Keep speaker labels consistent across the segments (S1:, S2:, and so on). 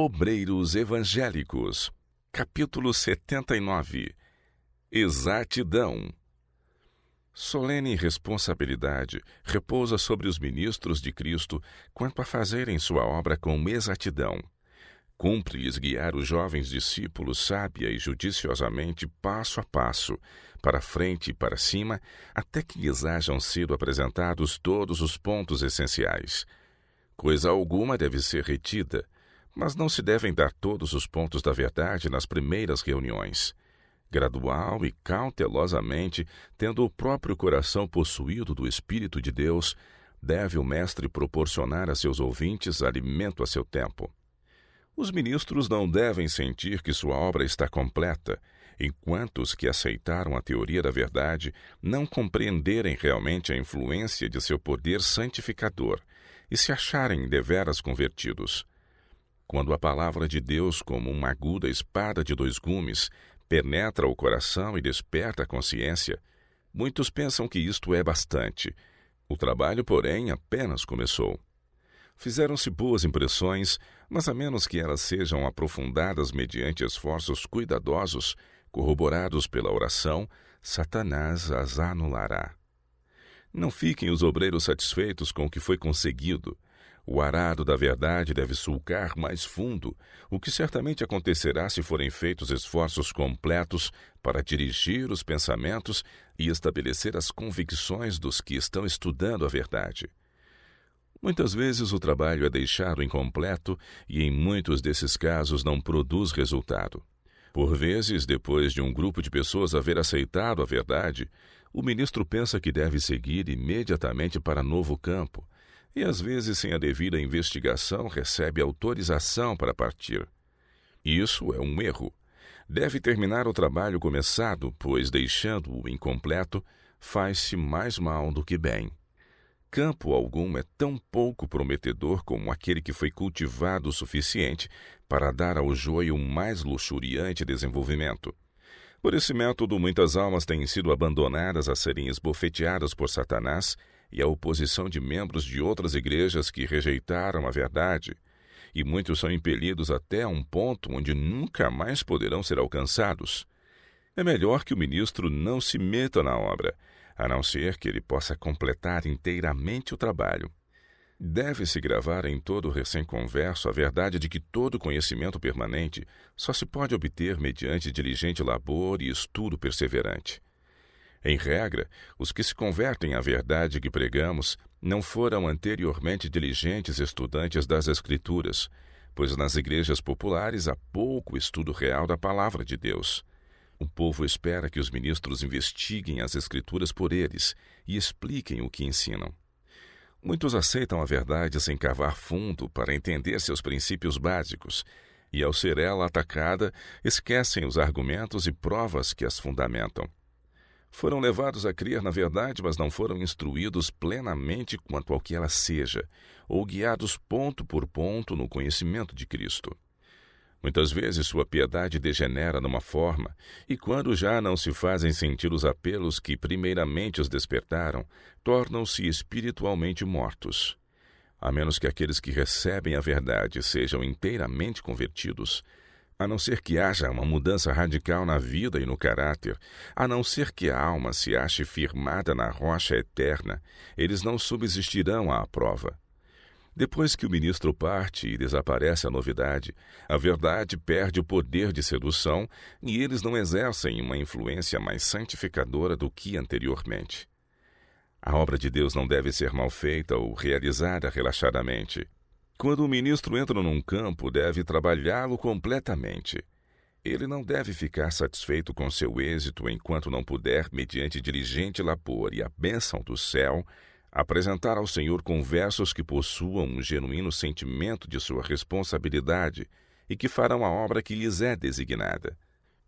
S1: Obreiros Evangélicos, capítulo 79. Exatidão. Solene responsabilidade repousa sobre os ministros de Cristo quanto a fazerem sua obra com exatidão. Cumpre-lhes guiar os jovens discípulos sábia e judiciosamente, passo a passo, para frente e para cima, até que lhes hajam sido apresentados todos os pontos essenciais. Coisa alguma deve ser retida, mas não se devem dar todos os pontos da verdade nas primeiras reuniões. Gradual e cautelosamente, tendo o próprio coração possuído do Espírito de Deus, deve o mestre proporcionar a seus ouvintes alimento a seu tempo. Os ministros não devem sentir que sua obra está completa, enquanto os que aceitaram a teoria da verdade não compreenderem realmente a influência de seu poder santificador e se acharem deveras convertidos. Quando a palavra de Deus, como uma aguda espada de dois gumes, penetra o coração e desperta a consciência, muitos pensam que isto é bastante. O trabalho, porém, apenas começou. Fizeram-se boas impressões, mas a menos que elas sejam aprofundadas mediante esforços cuidadosos, corroborados pela oração, Satanás as anulará. Não fiquem os obreiros satisfeitos com o que foi conseguido. O arado da verdade deve sulcar mais fundo, o que certamente acontecerá se forem feitos esforços completos para dirigir os pensamentos e estabelecer as convicções dos que estão estudando a verdade. Muitas vezes o trabalho é deixado incompleto e em muitos desses casos não produz resultado. Por vezes, depois de um grupo de pessoas haver aceitado a verdade, o ministro pensa que deve seguir imediatamente para novo campo, e às vezes, sem a devida investigação, recebe autorização para partir. Isso é um erro. Deve terminar o trabalho começado, pois, deixando-o incompleto, faz-se mais mal do que bem. Campo algum é tão pouco prometedor como aquele que foi cultivado o suficiente para dar ao joio um mais luxuriante desenvolvimento. Por esse método, muitas almas têm sido abandonadas a serem esbofeteadas por Satanás e a oposição de membros de outras igrejas que rejeitaram a verdade, e muitos são impelidos até a um ponto onde nunca mais poderão ser alcançados. É melhor que o ministro não se meta na obra, a não ser que ele possa completar inteiramente o trabalho. Deve-se gravar em todo recém-converso a verdade de que todo conhecimento permanente só se pode obter mediante diligente labor e estudo perseverante. Em regra, os que se convertem à verdade que pregamos não foram anteriormente diligentes estudantes das Escrituras, pois nas igrejas populares há pouco estudo real da palavra de Deus. O povo espera que os ministros investiguem as Escrituras por eles e expliquem o que ensinam. Muitos aceitam a verdade sem cavar fundo para entender seus princípios básicos, e ao ser ela atacada, esquecem os argumentos e provas que as fundamentam. Foram levados a crer na verdade, mas não foram instruídos plenamente quanto ao que ela seja, ou guiados ponto por ponto no conhecimento de Cristo. Muitas vezes sua piedade degenera numa forma, e quando já não se fazem sentir os apelos que primeiramente os despertaram, tornam-se espiritualmente mortos. A menos que aqueles que recebem a verdade sejam inteiramente convertidos, a não ser que haja uma mudança radical na vida e no caráter, a não ser que a alma se ache firmada na rocha eterna, eles não subsistirão à prova. Depois que o ministro parte e desaparece a novidade, a verdade perde o poder de sedução e eles não exercem uma influência mais santificadora do que anteriormente. A obra de Deus não deve ser mal feita ou realizada relaxadamente. Quando o ministro entra num campo, deve trabalhá-lo completamente. Ele não deve ficar satisfeito com seu êxito enquanto não puder, mediante diligente labor e a bênção do céu, apresentar ao Senhor conversos que possuam um genuíno sentimento de sua responsabilidade e que farão a obra que lhes é designada.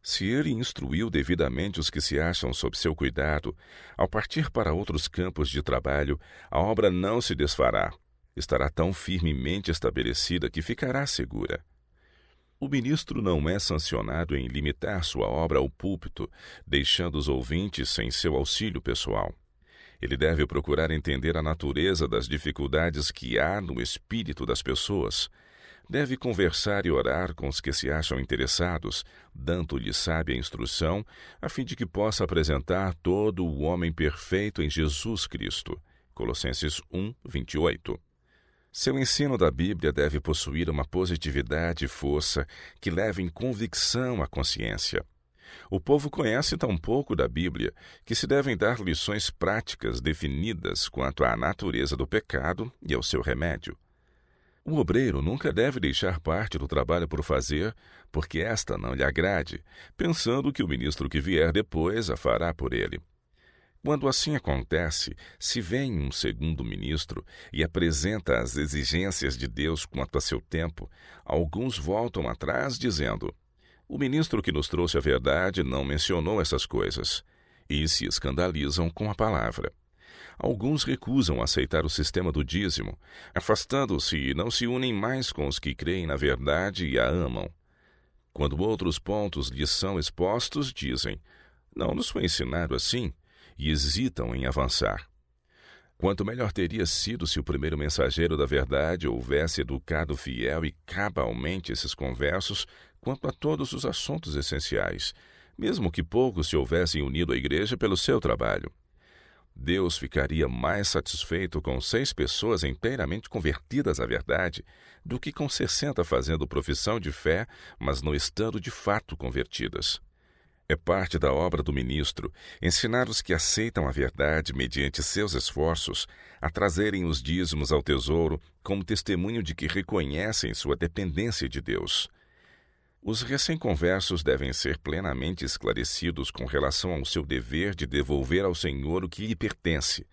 S1: Se ele instruiu devidamente os que se acham sob seu cuidado, ao partir para outros campos de trabalho, a obra não se desfará. Estará tão firmemente estabelecida que ficará segura. O ministro não é sancionado em limitar sua obra ao púlpito, deixando os ouvintes sem seu auxílio pessoal. Ele deve procurar entender a natureza das dificuldades que há no espírito das pessoas, Deve conversar e orar com os que se acham interessados, dando-lhe sábia instrução, a fim de que possa apresentar todo o homem perfeito em Jesus Cristo. Colossenses 1, 28. Seu ensino da Bíblia deve possuir uma positividade e força que levem convicção à consciência. O povo conhece tão pouco da Bíblia que se devem dar lições práticas definidas quanto à natureza do pecado e ao seu remédio. O obreiro nunca deve deixar parte do trabalho por fazer, porque esta não lhe agrade, pensando que o ministro que vier depois a fará por ele. Quando assim acontece, se vem um segundo ministro e apresenta as exigências de Deus quanto a seu tempo, alguns voltam atrás dizendo: o ministro que nos trouxe a verdade não mencionou essas coisas, e se escandalizam com a palavra. Alguns recusam aceitar o sistema do dízimo, afastando-se e não se unem mais com os que creem na verdade e a amam. Quando outros pontos lhes são expostos, dizem: não nos foi ensinado assim, e hesitam em avançar. Quanto melhor teria sido se o primeiro mensageiro da verdade houvesse educado fiel e cabalmente esses conversos quanto a todos os assuntos essenciais, mesmo que poucos se houvessem unido à igreja pelo seu trabalho. Deus ficaria mais satisfeito com 6 pessoas inteiramente convertidas à verdade do que com 60 fazendo profissão de fé, mas não estando de fato convertidas. É parte da obra do ministro ensinar os que aceitam a verdade mediante seus esforços a trazerem os dízimos ao tesouro como testemunho de que reconhecem sua dependência de Deus. Os recém-conversos devem ser plenamente esclarecidos com relação ao seu dever de devolver ao Senhor o que lhe pertence.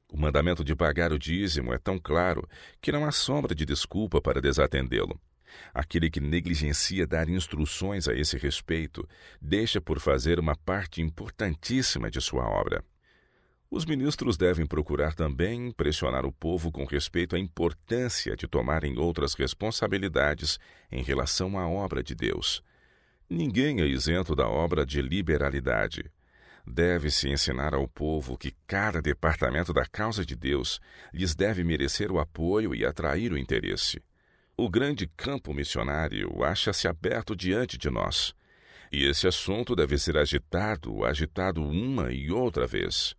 S1: O mandamento de pagar o dízimo é tão claro que não há sombra de desculpa para desatendê-lo. Aquele que negligencia dar instruções a esse respeito deixa por fazer uma parte importantíssima de sua obra. Os ministros devem procurar também impressionar o povo com respeito à importância de tomarem outras responsabilidades em relação à obra de Deus. Ninguém é isento da obra de liberalidade. Deve-se ensinar ao povo que cada departamento da causa de Deus lhes deve merecer o apoio e atrair o interesse. O grande campo missionário acha-se aberto diante de nós. E esse assunto deve ser agitado uma e outra vez.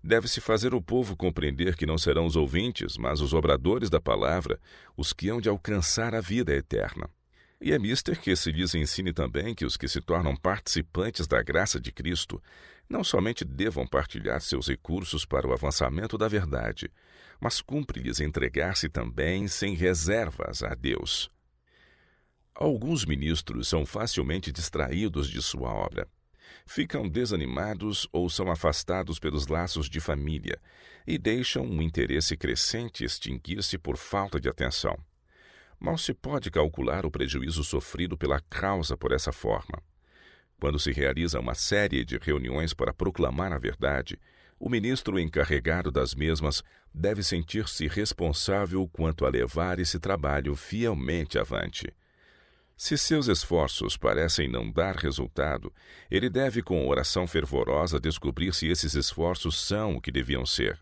S1: Deve-se fazer o povo compreender que não serão os ouvintes, mas os obradores da palavra, os que hão de alcançar a vida eterna. E é mister que se lhes ensine também que os que se tornam participantes da graça de Cristo não somente devam partilhar seus recursos para o avançamento da verdade, mas cumpre-lhes entregar-se também sem reservas a Deus. Alguns ministros são facilmente distraídos de sua obra. Ficam desanimados ou são afastados pelos laços de família e deixam um interesse crescente extinguir-se por falta de atenção. Mal se pode calcular o prejuízo sofrido pela causa por essa forma. Quando se realiza uma série de reuniões para proclamar a verdade, o ministro encarregado das mesmas deve sentir-se responsável quanto a levar esse trabalho fielmente avante. Se seus esforços parecem não dar resultado, ele deve, com oração fervorosa, descobrir se esses esforços são o que deviam ser.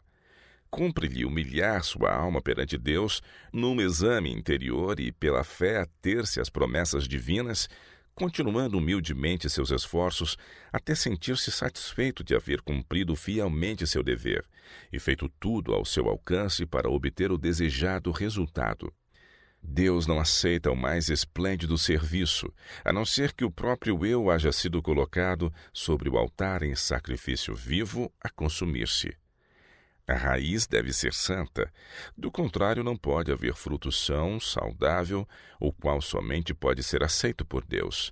S1: Cumpre-lhe humilhar sua alma perante Deus num exame interior e, pela fé, ater-se às promessas divinas, continuando humildemente seus esforços até sentir-se satisfeito de haver cumprido fielmente seu dever e feito tudo ao seu alcance para obter o desejado resultado. Deus não aceita o mais esplêndido serviço, a não ser que o próprio eu haja sido colocado sobre o altar em sacrifício vivo a consumir-se. A raiz deve ser santa, do contrário não pode haver fruto são, saudável, o qual somente pode ser aceito por Deus.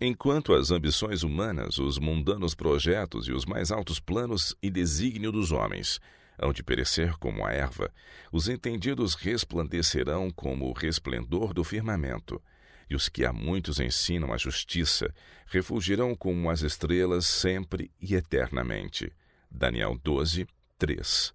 S1: Enquanto as ambições humanas, os mundanos projetos e os mais altos planos e desígnio dos homens hão de perecer como a erva, os entendidos resplandecerão como o resplendor do firmamento, e os que a muitos ensinam a justiça refulgirão como as estrelas sempre e eternamente. Daniel 12, 3.